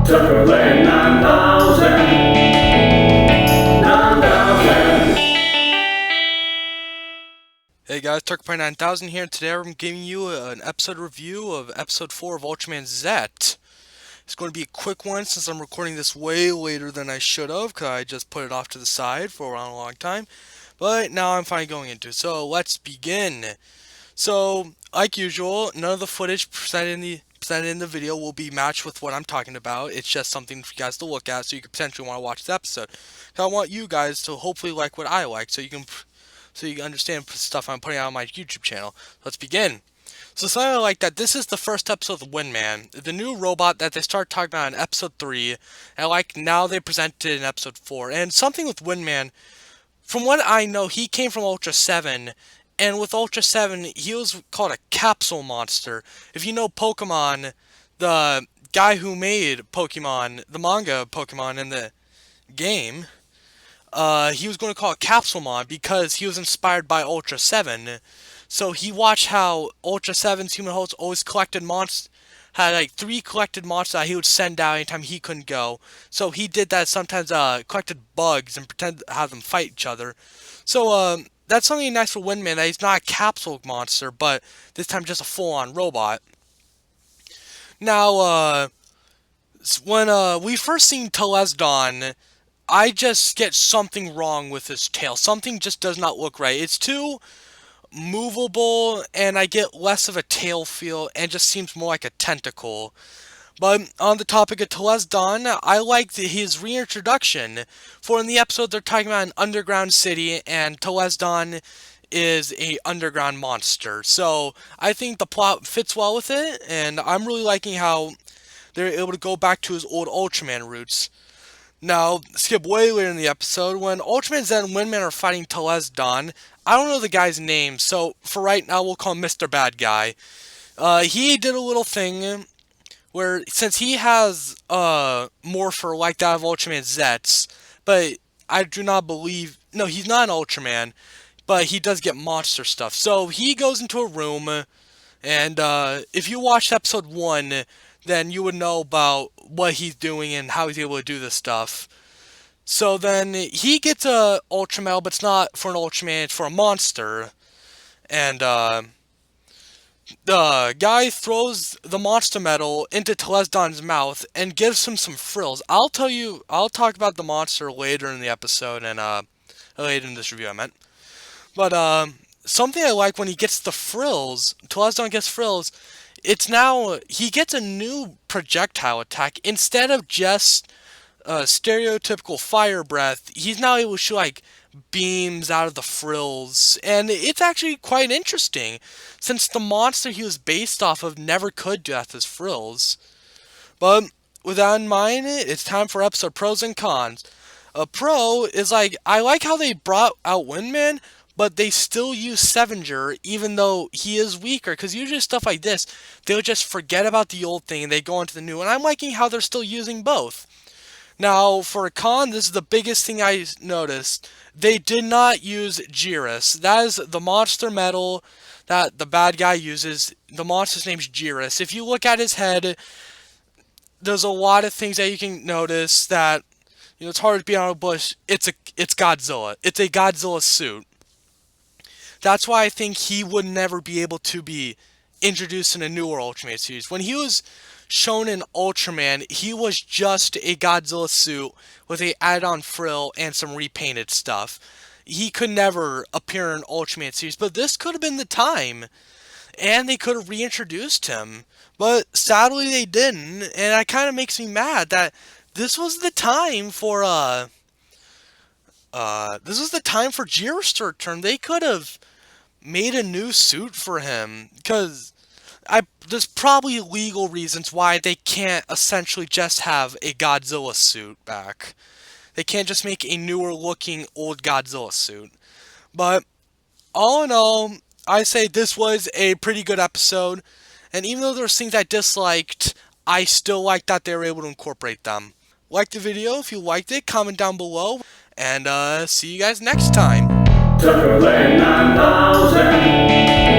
Ultraman 9000. Hey guys, Ultraman 9000 here, and today I'm giving you an episode review of episode 4 of Ultraman Z. It's going to be a quick one since I'm recording this way later than I should have, because I just put it off to the side for around a long time. But now I'm finally going into it, so let's begin. So, like usual, none of the footage presented in the video will be matched with what I'm talking about. It's just something for you guys to look at, so you could potentially want to watch this episode. I want you guys to hopefully like what I like, so you can understand stuff I'm putting out on my YouTube channel. Let's begin. So something I like that this is the first episode of Windman, the new robot that they start talking about in episode 3, and I like now they presented it in episode 4. And something with Windman, from what I know, he came from Ultra 7, and with Ultra 7, he was called a capsule monster. If you know Pokemon, the guy who made Pokemon, the manga Pokemon in the game, he was going to call it Capsulemon because he was inspired by Ultra 7. So he watched how Ultra 7's human hosts always collected monsters, had like 3 collected monsters that he would send out anytime he couldn't go. So he did that sometimes, collected bugs and pretended to have them fight each other. So, that's something nice for Windman, that he's not a capsule monster, but this time just a full-on robot. Now, when we first seen Telesdon, I just get something wrong with his tail. Something just does not look right. It's too movable, and I get less of a tail feel, and just seems more like a tentacle. But on the topic of Telesdon, I liked his reintroduction. For in the episode, they're talking about an underground city, and Telesdon is a underground monster. So I think the plot fits well with it, and I'm really liking how they're able to go back to his old Ultraman roots. Now, skip way later in the episode, when Ultraman Z and Windman are fighting Telesdon, I don't know the guy's name, so for right now we'll call him Mr. Bad Guy. He did a little thing where, since he has Morpher like that of Ultraman Z's, but I do not believe, no, he's not an Ultraman, but he does get monster stuff. So he goes into a room, and if you watched episode 1, then you would know about what he's doing and how he's able to do this stuff. So then he gets a Ultrametal, but it's not for an Ultraman, it's for a monster. And the guy throws the monster metal into Telesdon's mouth and gives him some frills. I'll talk about the monster later in the episode, and later in this review I meant. But something I like when he gets the frills, Telesdon gets frills, it's now, he gets a new projectile attack. Instead of just stereotypical fire breath, he's now able to shoot like beams out of the frills, and it's actually quite interesting, since the monster he was based off of never could do that with his frills. But with that in mind, it's time for episode pros and cons. A pro is like, I like how they brought out Windman, but they still use Sevenger, even though he is weaker, because usually stuff like this, they'll just forget about the old thing and they go on to the new, and I'm liking how they're still using both. Now, for a con, this is the biggest thing I noticed. They did not use Jiris. That is the monster metal that the bad guy uses. The monster's name's Jiris. If you look at his head, there's a lot of things that you can notice that, it's hard to be on a bush. It's Godzilla. It's a Godzilla suit. That's why I think he would never be able to be introduced in a newer Ultraman series. When he was shown in Ultraman, he was just a Godzilla suit with a add-on frill and some repainted stuff. He could never appear in an Ultraman series, but this could have been the time, and they could have reintroduced him. But sadly they didn't, and that kind of makes me mad that this was the time for Jiris to return. They could have made a new suit for him, because there's probably legal reasons why they can't essentially just have a Godzilla suit back. They can't just make a newer looking old Godzilla suit. But all in all, I say this was a pretty good episode, and even though there were things I disliked, I still like that they were able to incorporate them. Like the video if you liked it, comment down below, and see you guys next time. Ultraman 9000.